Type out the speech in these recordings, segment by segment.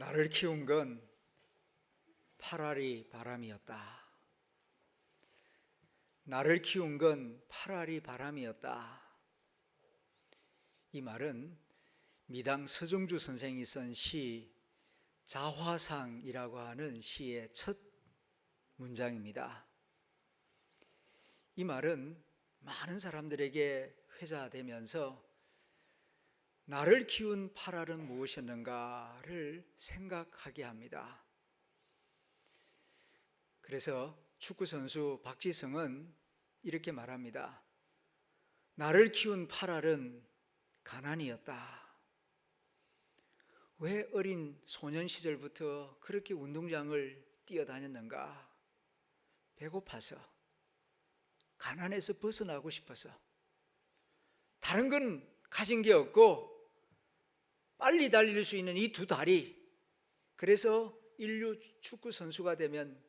나를 키운 건 8알이 바람이었다. 나를 키운 건 8알이 바람이었다. 이 말은 미당 서정주 선생이 쓴 시 자화상이라고 하는 시의 첫 문장입니다. 이 말은 많은 사람들에게 회자되면서 나를 키운 8알은 무엇이었는가를 생각하게 합니다. 그래서 축구선수 박지성은 이렇게 말합니다. 나를 키운 8알은 가난이었다. 왜 어린 소년 시절부터 그렇게 운동장을 뛰어다녔는가? 배고파서, 가난해서 벗어나고 싶어서. 다른 건 가진 게 없고 빨리 달릴 수 있는 이 두 다리, 그래서 인류 축구 선수가 되면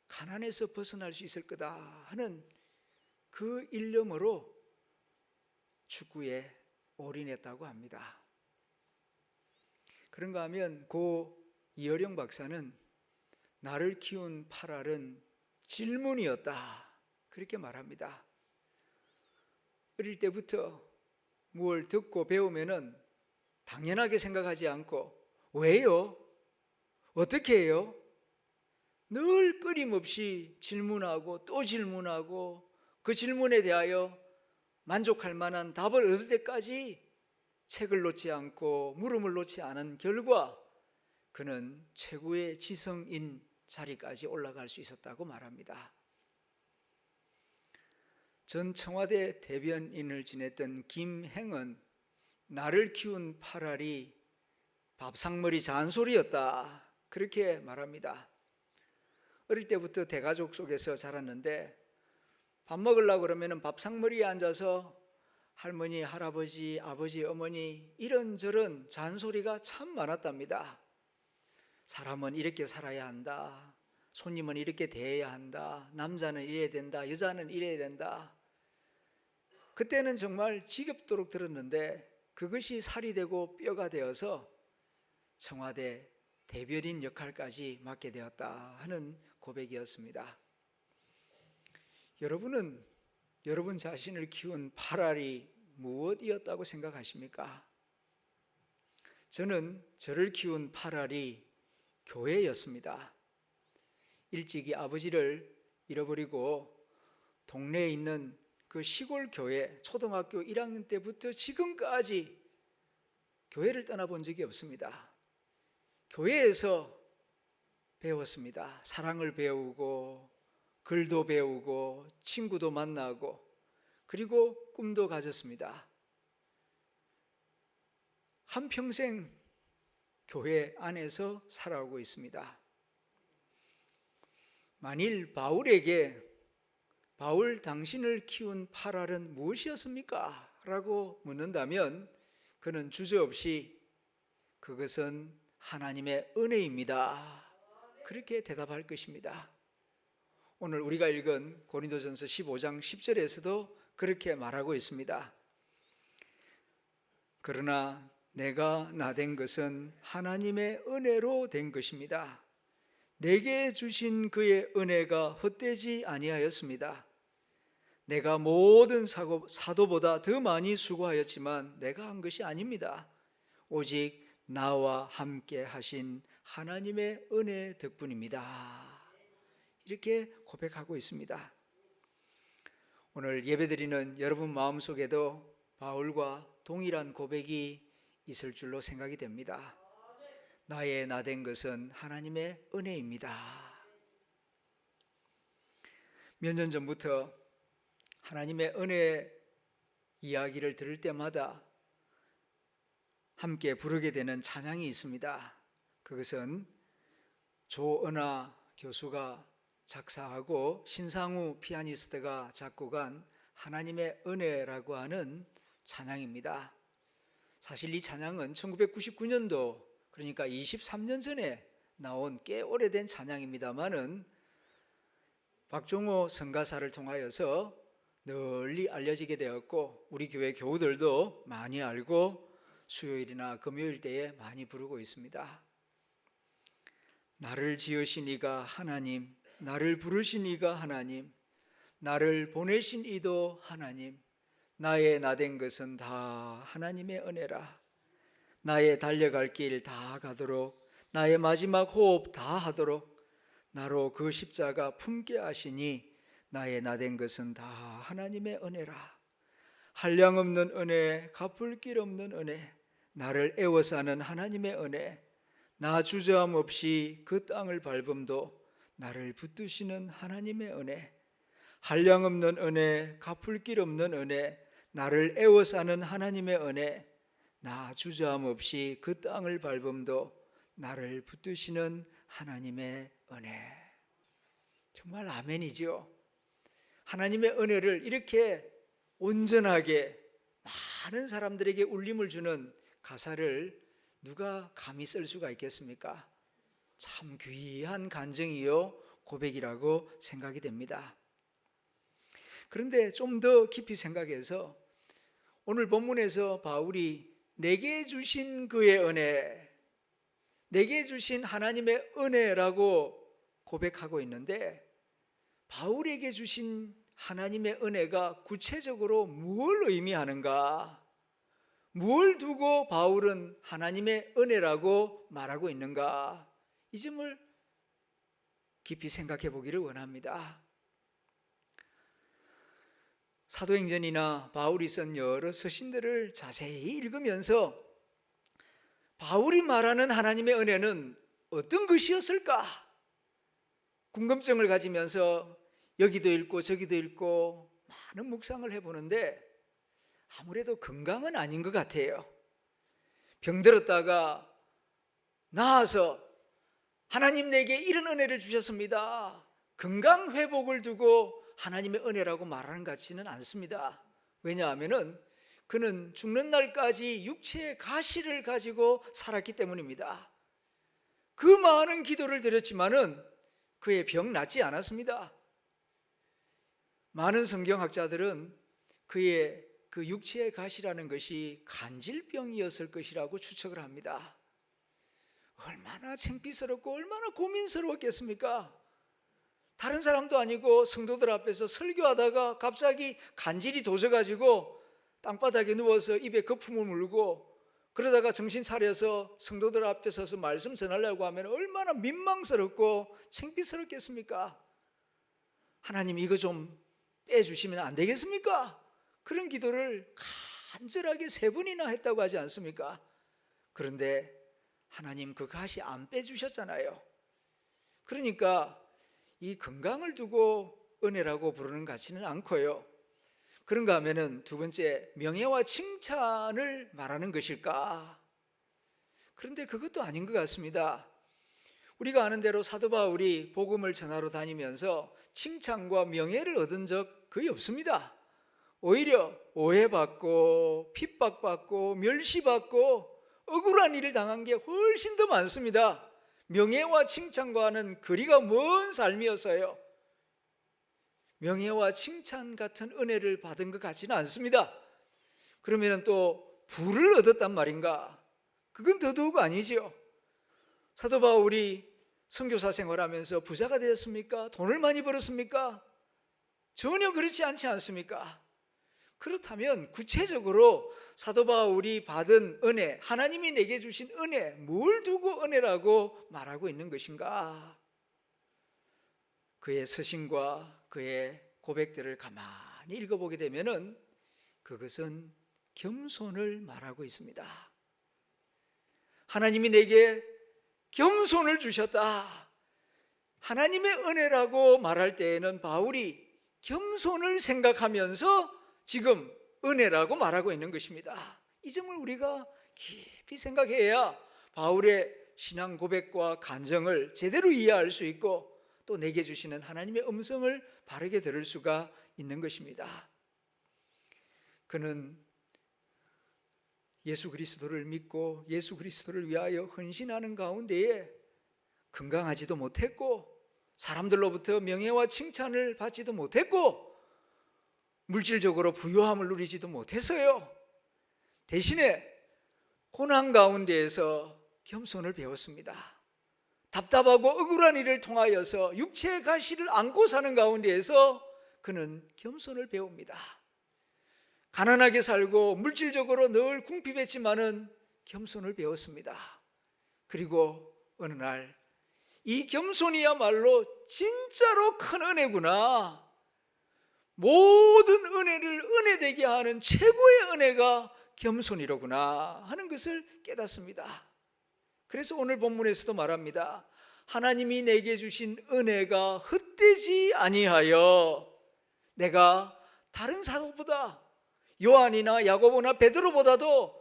가난에서 벗어날 수 있을 거다 하는 그 일념으로 축구에 올인했다고 합니다. 그런가 하면 고 이어령 박사는 나를 키운 8알은 질문이었다, 그렇게 말합니다. 어릴 때부터 무엇을 듣고 배우면은 당연하게 생각하지 않고 왜요? 어떻게 해요? 늘 끊임없이 질문하고 또 질문하고 그 질문에 대하여 만족할 만한 답을 얻을 때까지 책을 놓지 않고 물음을 놓지 않은 결과 그는 최고의 지성인 자리까지 올라갈 수 있었다고 말합니다. 전 청와대 대변인을 지냈던 김행은 나를 키운 8알이 밥상머리 잔소리였다, 그렇게 말합니다. 어릴 때부터 대가족 속에서 자랐는데 밥 먹으려고 그러면 밥상머리에 앉아서 할머니, 할아버지, 아버지, 어머니 이런저런 잔소리가 참 많았답니다. 사람은 이렇게 살아야 한다, 손님은 이렇게 대해야 한다, 남자는 이래야 된다, 여자는 이래야 된다. 그때는 정말 지겹도록 들었는데 그것이 살이 되고 뼈가 되어서 청와대 대변인 역할까지 맡게 되었다 하는 고백이었습니다. 여러분은 여러분 자신을 키운 8알이 무엇이었다고 생각하십니까? 저는 저를 키운 8알이 교회였습니다. 일찍이 아버지를 잃어버리고 동네에 있는 그 시골 교회, 초등학교 1학년 때부터 지금까지 교회를 떠나본 적이 없습니다. 교회에서 배웠습니다. 사랑을 배우고 글도 배우고 친구도 만나고 그리고 꿈도 가졌습니다. 한평생 교회 안에서 살아오고 있습니다. 만일 바울에게 바울 당신을 키운 8알은 무엇이었습니까? 라고 묻는다면 그는 주저없이 그것은 하나님의 은혜입니다, 그렇게 대답할 것입니다. 오늘 우리가 읽은 고린도전서 15장 10절에서도 그렇게 말하고 있습니다. 그러나 내가 나된 것은 하나님의 은혜로 된 것입니다. 내게 주신 그의 은혜가 헛되지 아니하였습니다. 내가 모든 사도보다 더 많이 수고하였지만 내가 한 것이 아닙니다. 오직 나와 함께 하신 하나님의 은혜 덕분입니다. 이렇게 고백하고 있습니다. 오늘 예배드리는 여러분 마음속에도 바울과 동일한 고백이 있을 줄로 생각이 됩니다. 나의 나된 것은 하나님의 은혜입니다. 몇 년 전부터 하나님의 은혜 이야기를 들을 때마다 함께 부르게 되는 찬양이 있습니다. 그것은 조은하 교수가 작사하고 신상우 피아니스트가 작곡한 하나님의 은혜라고 하는 찬양입니다. 사실 이 찬양은 1999년도, 그러니까 23년 전에 나온 꽤 오래된 찬양입니다만은 박종호 선가사를 통하여서 널리 알려지게 되었고 우리 교회 교우들도 많이 알고 수요일이나 금요일 때에 많이 부르고 있습니다. 나를 지으신 이가 하나님, 나를 부르신 이가 하나님, 나를 보내신 이도 하나님, 나의 나된 것은 다 하나님의 은혜라. 나의 달려갈 길 다 가도록, 나의 마지막 호흡 다 하도록 나로 그 십자가 품게 하시니 나의 나된 것은 다 하나님의 은혜라. 한량없는 은혜, 갚을 길 없는 은혜, 나를 애워싸는 하나님의 은혜, 나 주저함 없이 그 땅을 밟음도 나를 붙드시는 하나님의 은혜, 한량없는 은혜, 갚을 길 없는 은혜, 나를 애워싸는 하나님의 은혜, 나 주저함 없이 그 땅을 밟음도 나를 붙드시는 하나님의 은혜. 정말 아멘이죠. 하나님의 은혜를 이렇게 온전하게 많은 사람들에게 울림을 주는 가사를 누가 감히 쓸 수가 있겠습니까? 참 귀한 간증이요 고백이라고 생각이 됩니다. 그런데 좀 더 깊이 생각해서 오늘 본문에서 바울이 내게 주신 그의 은혜, 내게 주신 하나님의 은혜라고 고백하고 있는데, 바울에게 주신 하나님의 은혜가 구체적으로 무엇을 의미하는가? 무엇을 두고 바울은 하나님의 은혜라고 말하고 있는가? 이 점을 깊이 생각해 보기를 원합니다. 사도행전이나 바울이 쓴 여러 서신들을 자세히 읽으면서 바울이 말하는 하나님의 은혜는 어떤 것이었을까? 궁금증을 가지면서 여기도 읽고 저기도 읽고 많은 묵상을 해보는데 아무래도 건강은 아닌 것 같아요. 병들었다가 나아서 하나님 내게 이런 은혜를 주셨습니다, 건강 회복을 두고 하나님의 은혜라고 말하는 것 같지는 않습니다. 왜냐하면 그는 죽는 날까지 육체의 가시를 가지고 살았기 때문입니다. 그 많은 기도를 드렸지만은 그의 병 낫지 않았습니다. 많은 성경학자들은 그의 그 육체의 가시라는 것이 간질병이었을 것이라고 추측을 합니다. 얼마나 창피스럽고 얼마나 고민스러웠겠습니까? 다른 사람도 아니고 성도들 앞에서 설교하다가 갑자기 간질이 도져가지고 땅바닥에 누워서 입에 거품을 물고, 그러다가 정신 차려서 성도들 앞에 서서 말씀 전하려고 하면 얼마나 민망스럽고 창피스럽겠습니까? 하나님 이거 좀 빼주시면 안 되겠습니까? 그런 기도를 간절하게 3번이나 했다고 하지 않습니까? 그런데 하나님 그 가시 안 빼주셨잖아요. 그러니까 이 건강을 두고 은혜라고 부르는 것 같지는 않고요. 그런가 하면은 두 번째, 명예와 칭찬을 말하는 것일까? 그런데 그것도 아닌 것 같습니다. 우리가 아는 대로 사도 바울이 복음을 전하러 다니면서 칭찬과 명예를 얻은 적 거의 없습니다. 오히려 오해받고 핍박받고 멸시받고 억울한 일을 당한 게 훨씬 더 많습니다. 명예와 칭찬과는 거리가 먼 삶이어서요, 명예와 칭찬 같은 은혜를 받은 것 같지는 않습니다. 그러면 또 부를 얻었단 말인가? 그건 더더욱 아니죠. 사도 바울이 선교사 생활하면서 부자가 되었습니까? 돈을 많이 벌었습니까? 전혀 그렇지 않지 않습니까? 그렇다면 구체적으로 사도 바울이 받은 은혜, 하나님이 내게 주신 은혜, 뭘 두고 은혜라고 말하고 있는 것인가? 그의 서신과 그의 고백들을 가만히 읽어보게 되면은 그것은 겸손을 말하고 있습니다. 하나님이 내게 겸손을 주셨다, 하나님의 은혜라고 말할 때에는 바울이 겸손을 생각하면서 지금 은혜라고 말하고 있는 것입니다. 이 점을 우리가 깊이 생각해야 바울의 신앙 고백과 간증을 제대로 이해할 수 있고 또 내게 주시는 하나님의 음성을 바르게 들을 수가 있는 것입니다. 그는 예수 그리스도를 믿고 예수 그리스도를 위하여 헌신하는 가운데에 건강하지도 못했고 사람들로부터 명예와 칭찬을 받지도 못했고 물질적으로 부유함을 누리지도 못했어요. 대신에 고난 가운데에서 겸손을 배웠습니다. 답답하고 억울한 일을 통하여서 육체의 가시를 안고 사는 가운데에서 그는 겸손을 배웁니다. 가난하게 살고 물질적으로 늘 궁핍했지만은 겸손을 배웠습니다. 그리고 어느 날 이 겸손이야말로 진짜로 큰 은혜구나, 모든 은혜를 은혜되게 하는 최고의 은혜가 겸손이로구나 하는 것을 깨닫습니다. 그래서 오늘 본문에서도 말합니다. 하나님이 내게 주신 은혜가 헛되지 아니하여 내가 다른 사도보다, 요한이나 야고보나 베드로보다도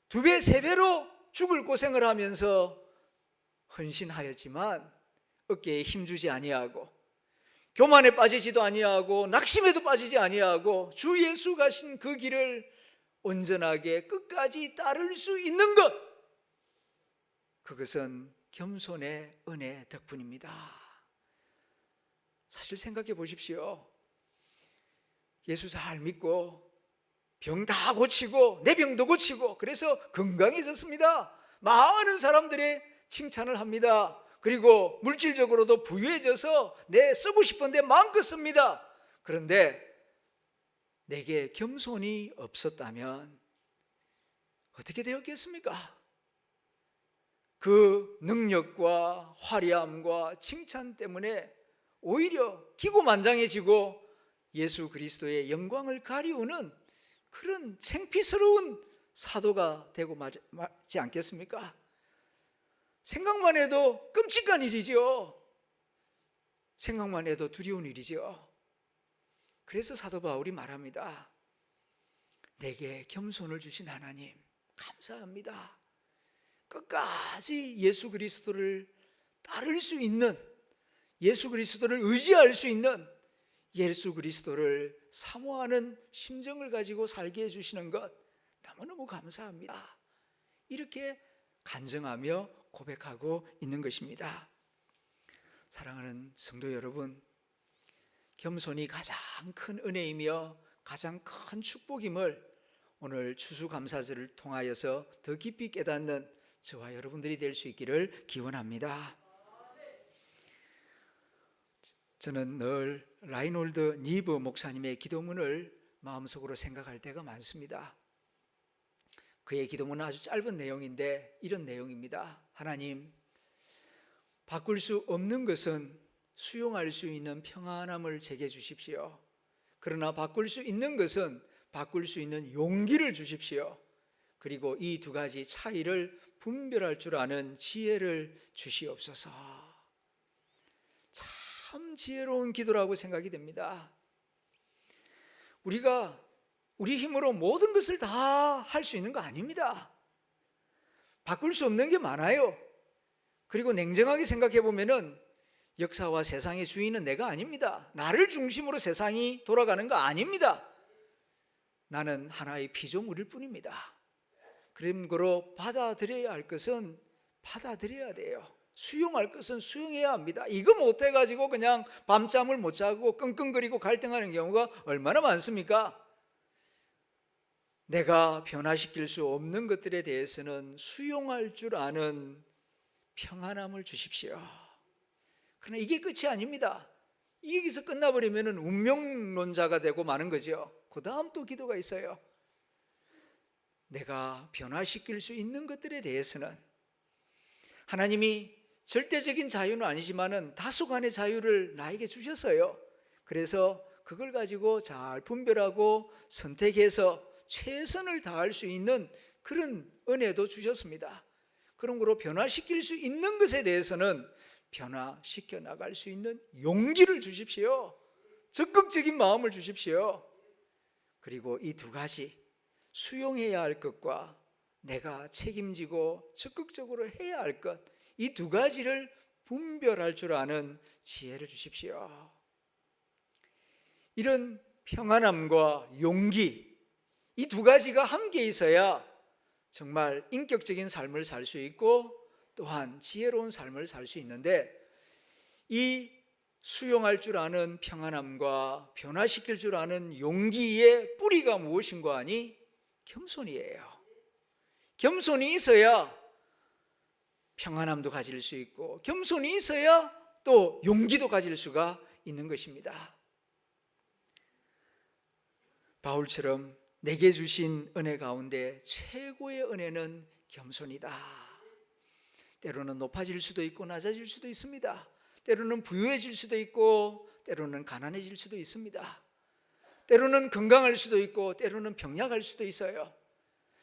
2배, 3배로 죽을 고생을 하면서 헌신하였지만 어깨에 힘주지 아니하고 교만에 빠지지도 아니하고 낙심에도 빠지지 아니하고 주 예수 가신 그 길을 온전하게 끝까지 따를 수 있는 것, 그것은 겸손의 은혜 덕분입니다. 사실 생각해 보십시오. 예수 잘 믿고 병 다 고치고 내 병도 고치고 그래서 건강해졌습니다. 많은 사람들의 칭찬을 합니다. 그리고 물질적으로도 부유해져서 내 쓰고 싶은데 마음껏 씁니다. 그런데 내게 겸손이 없었다면 어떻게 되었겠습니까? 그 능력과 화려함과 칭찬 때문에 오히려 기고만장해지고 예수 그리스도의 영광을 가리우는 그런 창피스러운 사도가 되고 말지 않겠습니까? 생각만 해도 끔찍한 일이죠. 생각만 해도 두려운 일이죠. 그래서 사도 바울이 말합니다. 내게 겸손을 주신 하나님 감사합니다. 끝까지 예수 그리스도를 따를 수 있는, 예수 그리스도를 의지할 수 있는, 예수 그리스도를 사모하는 심정을 가지고 살게 해주시는 것 너무너무 감사합니다. 이렇게 간증하며 고백하고 있는 것입니다. 사랑하는 성도 여러분, 겸손이 가장 큰 은혜이며 가장 큰 축복임을 오늘 추수감사절을 통하여서 더 깊이 깨닫는 저와 여러분들이 될 수 있기를 기원합니다. 저는 늘 라이놀드 니브 목사님의 기도문을 마음속으로 생각할 때가 많습니다. 그의 기도문은 아주 짧은 내용인데 이런 내용입니다. 하나님, 바꿀 수 없는 것은 수용할 수 있는 평안함을 제게 주십시오. 그러나 바꿀 수 있는 것은 바꿀 수 있는 용기를 주십시오. 그리고 이 2가지 차이를 분별할 줄 아는 지혜를 주시옵소서. 참 지혜로운 기도라고 생각이 됩니다. 우리가 우리 힘으로 모든 것을 다 할 수 있는 거 아닙니다. 바꿀 수 없는 게 많아요. 그리고 냉정하게 생각해 보면은 역사와 세상의 주인은 내가 아닙니다. 나를 중심으로 세상이 돌아가는 거 아닙니다. 나는 하나의 피조물일 뿐입니다. 그러므로 받아들여야 할 것은 받아들여야 돼요. 수용할 것은 수용해야 합니다. 이거 못해가지고 그냥 밤잠을 못 자고 끙끙거리고 갈등하는 경우가 얼마나 많습니까? 내가 변화시킬 수 없는 것들에 대해서는 수용할 줄 아는 평안함을 주십시오. 그러나 이게 끝이 아닙니다. 여기서 끝나버리면 운명론자가 되고 마는 거죠. 그 다음 또 기도가 있어요. 내가 변화시킬 수 있는 것들에 대해서는 하나님이 절대적인 자유는 아니지만은 다소간의 자유를 나에게 주셨어요. 그래서 그걸 가지고 잘 분별하고 선택해서 최선을 다할 수 있는 그런 은혜도 주셨습니다. 그러므로 변화시킬 수 있는 것에 대해서는 변화시켜 나갈 수 있는 용기를 주십시오. 적극적인 마음을 주십시오. 그리고 이 2가지 수용해야 할 것과 내가 책임지고 적극적으로 해야 할 것, 이 2가지를 분별할 줄 아는 지혜를 주십시오. 이런 평안함과 용기, 이 2가지가 함께 있어야 정말 인격적인 삶을 살 수 있고 또한 지혜로운 삶을 살 수 있는데, 이 수용할 줄 아는 평안함과 변화시킬 줄 아는 용기의 뿌리가 무엇인가 하니 겸손이에요. 겸손이 있어야 평안함도 가질 수 있고 겸손이 있어야 또 용기도 가질 수가 있는 것입니다. 바울처럼 내게 주신 은혜 가운데 최고의 은혜는 겸손이다. 때로는 높아질 수도 있고 낮아질 수도 있습니다. 때로는 부유해질 수도 있고 때로는 가난해질 수도 있습니다. 때로는 건강할 수도 있고 때로는 병약할 수도 있어요.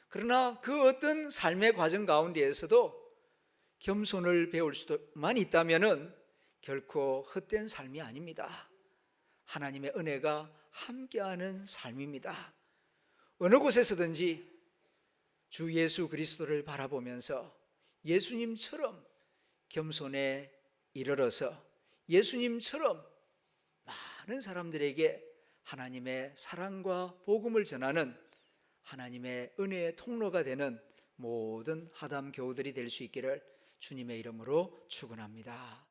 그러나 그 어떤 삶의 과정 가운데에서도 겸손을 배울 수만 있다면 결코 헛된 삶이 아닙니다. 하나님의 은혜가 함께하는 삶입니다. 어느 곳에서든지 주 예수 그리스도를 바라보면서 예수님처럼 겸손에 이르러서 예수님처럼 많은 사람들에게 하나님의 사랑과 복음을 전하는 하나님의 은혜의 통로가 되는 모든 하담 교우들이 될 수 있기를 주님의 이름으로 축원합니다.